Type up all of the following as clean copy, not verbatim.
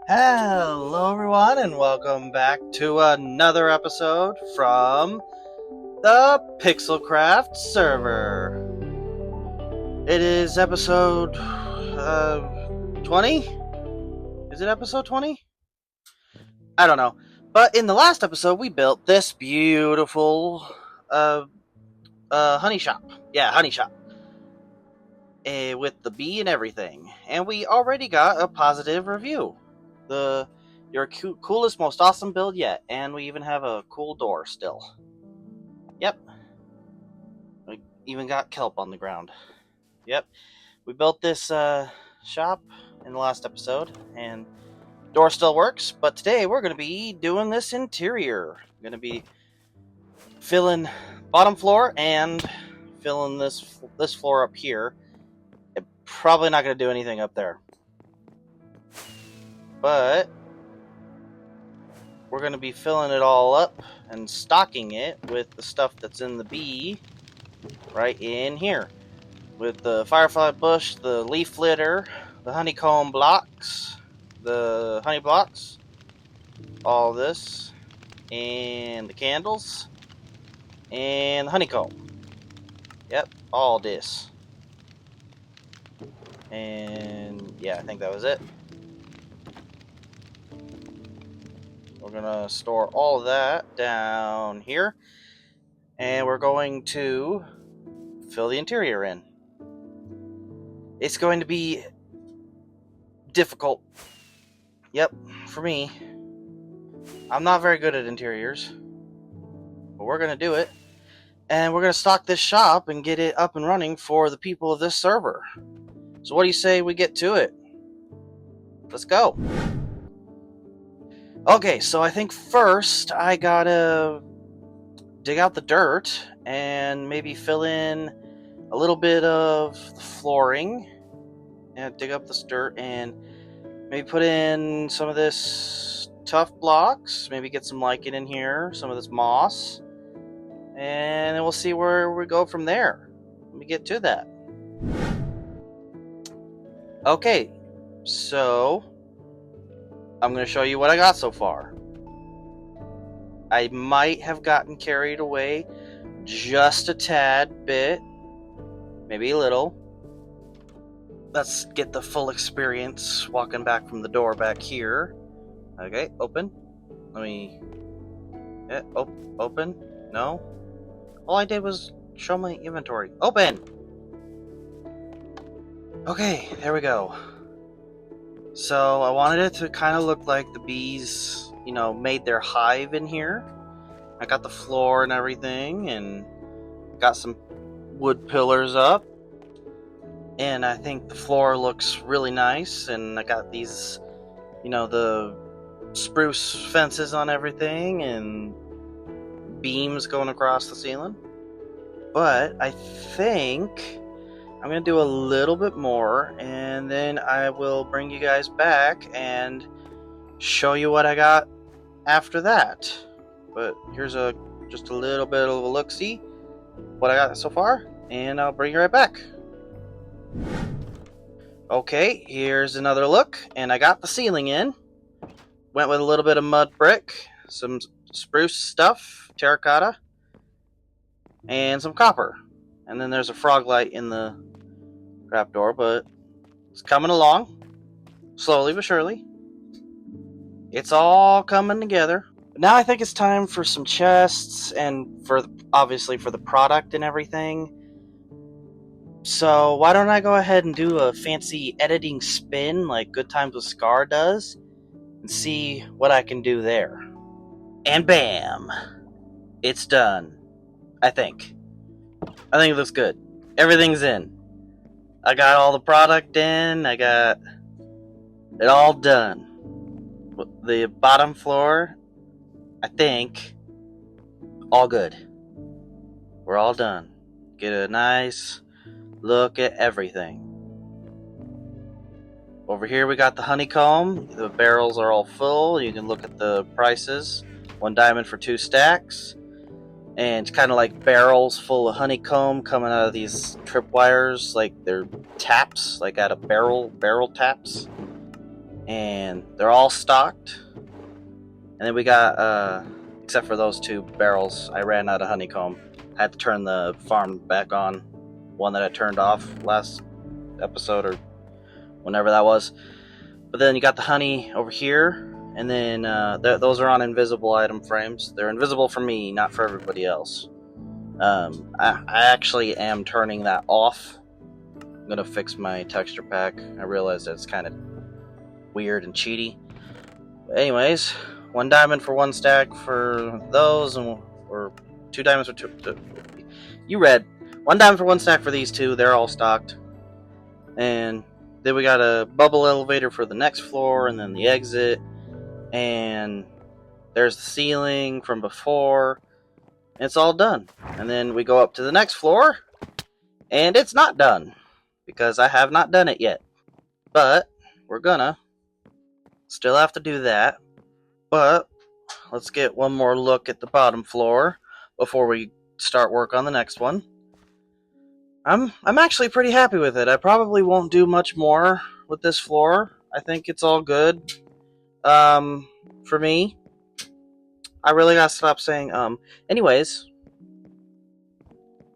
Hello, everyone, and welcome back to another episode from the PixelCraft server. It is episode 20? Is it episode 20? I don't know. But in the last episode, we built this beautiful honey shop. Yeah, honey shop. With the bee and everything. And we already got a positive review. Your coolest, most awesome build yet. And we even have a cool door still. Yep. We even got kelp on the ground. Yep. We built this shop in the last episode. And door still works. But today we're going to be doing this interior. We're going to be filling bottom floor and filling this floor up here. Probably not going to do anything up there. But we're going to be filling it all up and stocking it with the stuff that's in the bee right in here. With the firefly bush, the leaf litter, the honeycomb blocks, the honey blocks, all this, and the candles, and the honeycomb. Yep, all this. And yeah, I think that was it. We're gonna store all of that down here, and we're going to fill the interior in. It's going to be difficult. Yep, for me. I'm not very good at interiors, but we're gonna do it, and we're gonna stock this shop and get it up and running for the people of this server. So what do you say we get to it? Let's go. Okay, so I think first I gotta dig out the dirt and maybe fill in a little bit of the flooring and dig up this dirt and maybe put in some of this tough blocks, maybe get some lichen in here, some of this moss, and then we'll see where we go from there. Let me get to that. Okay, so I'm going to show you what I got so far. I might have gotten carried away just a tad bit, maybe a little. Let's get the full experience walking back from the door back here. Okay, open. Let me... Yeah, open. No. All I did was show my inventory. Open! Okay, there we go. So I wanted it to kind of look like the bees, made their hive in here. I got the floor and everything, and got some wood pillars up. And I think the floor looks really nice, and I got these, the spruce fences on everything, and beams going across the ceiling. But I think I'm going to do a little bit more, and then I will bring you guys back and show you what I got after that. But here's just a little bit of a look-see what I got so far, and I'll bring you right back. Okay, here's another look, and I got the ceiling in. Went with a little bit of mud brick, some spruce stuff, terracotta, and some copper. And then there's a frog light in the trapdoor, but it's coming along, slowly but surely. It's all coming together. Now I think it's time for some chests, and obviously for the product and everything. So why don't I go ahead and do a fancy editing spin like Good Times with Scar does, and see what I can do there. And bam! It's done. I think it looks good. Everything's in. I got all the product in. I got it all done. The bottom floor, I think, all good. We're all done. Get a nice look at everything. Over here we got the honeycomb. The barrels are all full. You can look at the prices. 1 diamond for 2 stacks. And it's kind of like barrels full of honeycomb coming out of these tripwires, like they're taps, like out of barrel taps. and they're all stocked. And then we got, except for those 2 barrels, I ran out of honeycomb. I had to turn the farm back on, one that I turned off last episode or whenever that was. But then you got the honey over here, and then those are on invisible item frames. They're invisible for me, not for everybody else. I actually am turning that off. I'm gonna fix my texture pack. I realize that it's kind of weird and cheaty. But anyways, 1 diamond for 1 stack for those, or 2 diamonds for 2. You read 1 diamond for 1 stack for these 2. They're all stocked. And then we got a bubble elevator for the next floor, and then the exit. And there's the ceiling from before. It's all done. And then we go up to the next floor, and it's not done, because I have not done it yet. But we're gonna still have to do that. But let's get one more look at the bottom floor before we start work on the next one. I'm actually pretty happy with it. I probably won't do much more with this floor. I think it's all good. For me, I really gotta stop saying anyways,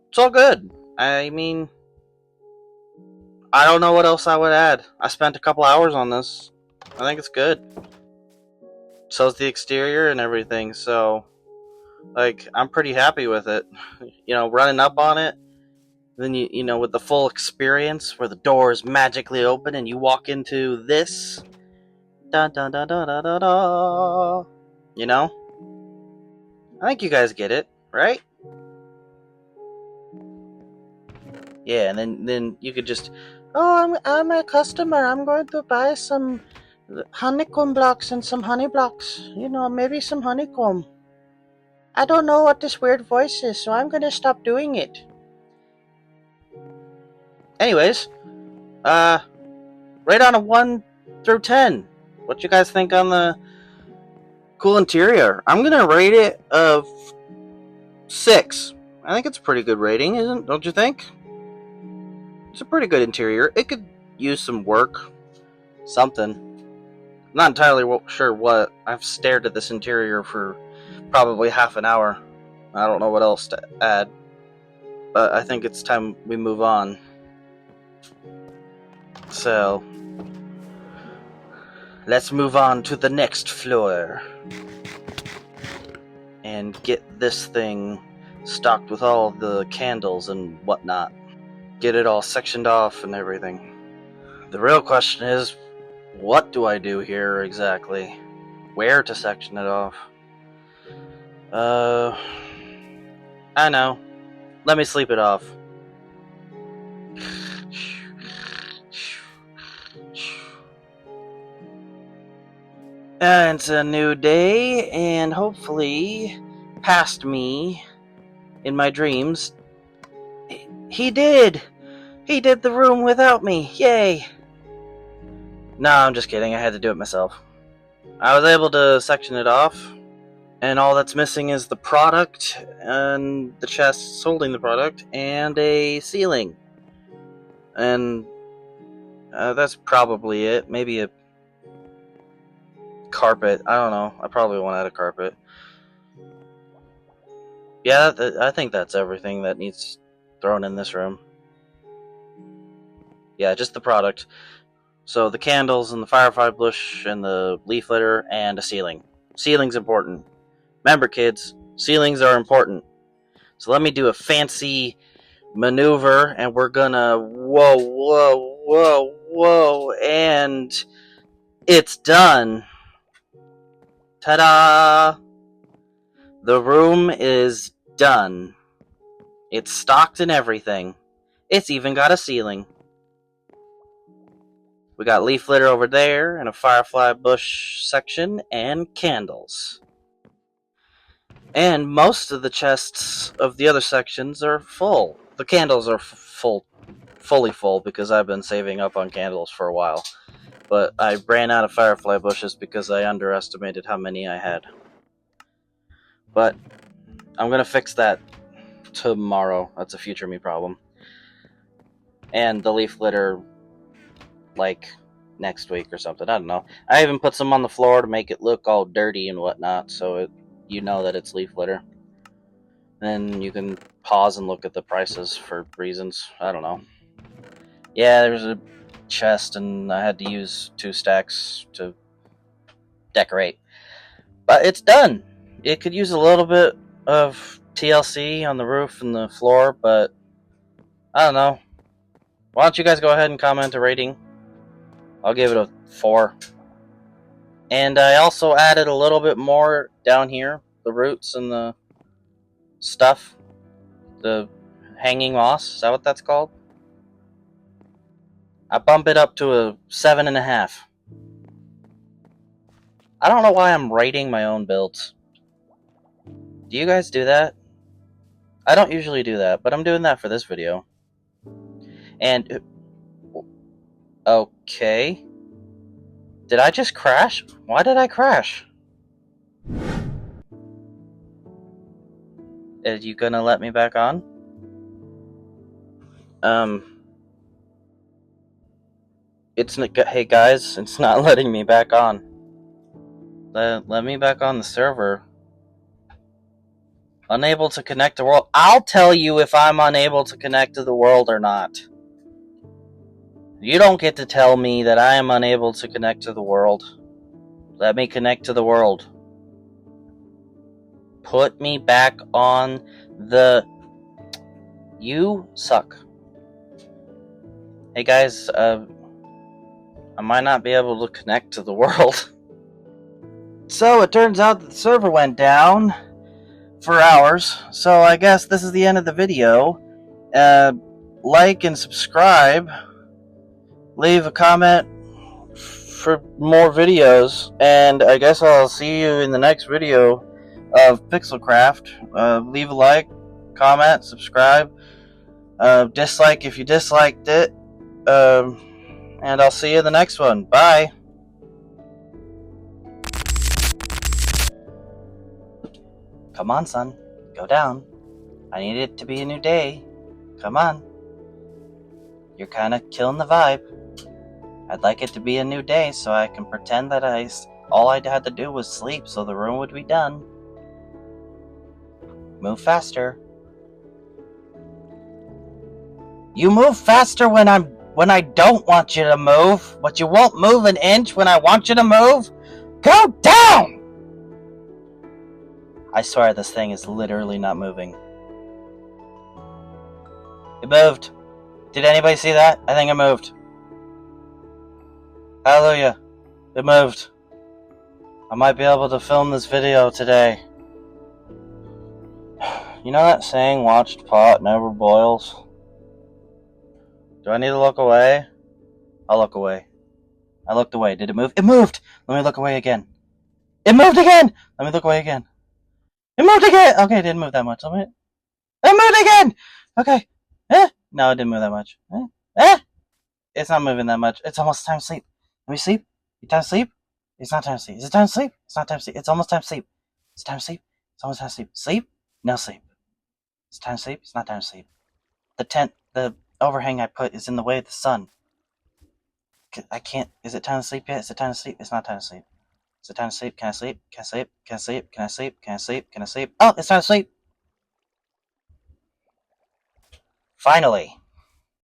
it's all good. I mean, I don't know what else I would add. I spent a couple hours on this. I think it's good. So's the exterior and everything, so like I'm pretty happy with it. You know, running up on it, then you know, with the full experience where the doors magically open and you walk into this. Dun dun dun dun dun dun dun. You know? I think you guys get it, right? Yeah, and then you could just, oh, I'm a customer. I'm going to buy some honeycomb blocks and some honey blocks. You know, maybe some honeycomb. I don't know what this weird voice is, so I'm going to stop doing it. Anyways, rate on a 1 through 10. What you guys think on the cool interior? I'm going to rate it a 6. I think it's a pretty good rating, don't you think? It's a pretty good interior. It could use some work. Something. I'm not entirely sure what. I've stared at this interior for probably half an hour. I don't know what else to add. But I think it's time we move on. So, let's move on to the next floor. And get this thing stocked with all the candles and whatnot. Get it all sectioned off and everything. The real question is, what do I do here exactly? Where to section it off? I know. Let me sleep it off. It's a new day, and hopefully, past me, in my dreams, he did! He did the room without me! Yay! No, I'm just kidding. I had to do it myself. I was able to section it off, and all that's missing is the product, and the chests holding the product, and a ceiling. And that's probably it. Maybe a carpet. I don't know. I probably won't add a carpet. Yeah, I think that's everything that needs thrown in this room. Yeah, just the product. So the candles and the firefly bush and the leaf litter and a ceiling. Ceiling's important. Remember, kids, ceilings are important. So let me do a fancy maneuver, and we're gonna whoa, and it's done. Ta-da! The room is done. It's stocked and everything. It's even got a ceiling. We got leaf litter over there, and a firefly bush section, and candles. And most of the chests of the other sections are full. The candles are fully full, because I've been saving up on candles for a while. But I ran out of firefly bushes because I underestimated how many I had. But I'm going to fix that tomorrow. That's a future me problem. And the leaf litter, like, next week or something. I don't know. I even put some on the floor to make it look all dirty and whatnot, so you know that it's leaf litter. Then you can pause and look at the prices for reasons. I don't know. Yeah, there's a chest, and I had to use 2 stacks to decorate. But it's done. It could use a little bit of TLC on the roof and the floor, but I don't know. Why don't you guys go ahead and comment a rating? I'll give it a 4. And I also added a little bit more down here, the roots and the stuff. The hanging moss, is that what that's called? I bump it up to a 7.5. I don't know why I'm rating my own builds. Do you guys do that? I don't usually do that, but I'm doing that for this video. And okay. Did I just crash? Why did I crash? Are you gonna let me back on? Hey guys, it's not letting me back on. Let me back on the server. Unable to connect to the world. I'll tell you if I'm unable to connect to the world or not. You don't get to tell me that I am unable to connect to the world. Let me connect to the world. Put me back on the... You suck. Hey guys, I might not be able to connect to the world. So it turns out that the server went down for hours, so I guess this is the end of the video. Like and subscribe. Leave a comment for more videos, and I guess I'll see you in the next video of PixelCraft. Leave a like, comment, subscribe, dislike if you disliked it, and I'll see you in the next one. Bye! Come on, son. Go down. I need it to be a new day. Come on. You're kind of killing the vibe. I'd like it to be a new day so I can pretend that all I had to do was sleep so the room would be done. Move faster. You move faster when I don't want you to move, but you won't move an inch when I want you to move? Go down! I swear this thing is literally not moving. It moved. Did anybody see that? I think it moved. Hallelujah. It moved. I might be able to film this video today. You know that saying, watched pot never boils? Do I need to look away? I'll look away. I looked away. Did it move? It moved! Let me look away again. It moved again! Let me look away again. It moved again! Okay, it didn't move that much. It moved again! Okay. No, it didn't move that much. It's not moving that much. It's almost time to sleep. Let me sleep. You time to sleep? It's not time to sleep. Is it time to sleep? It's not time to sleep. It's almost time to sleep. It's time to sleep. It's almost time to sleep. Sleep? No sleep. It's time to sleep. It's not time to sleep. The overhang I put is in the way of the sun. I can't. Is it time to sleep yet? Is it time to sleep? It's not time to sleep. Is it time to sleep? Can I sleep? Can I sleep? Can I sleep? Can I sleep? Can I sleep? Can I sleep? Oh, it's time to sleep! Finally.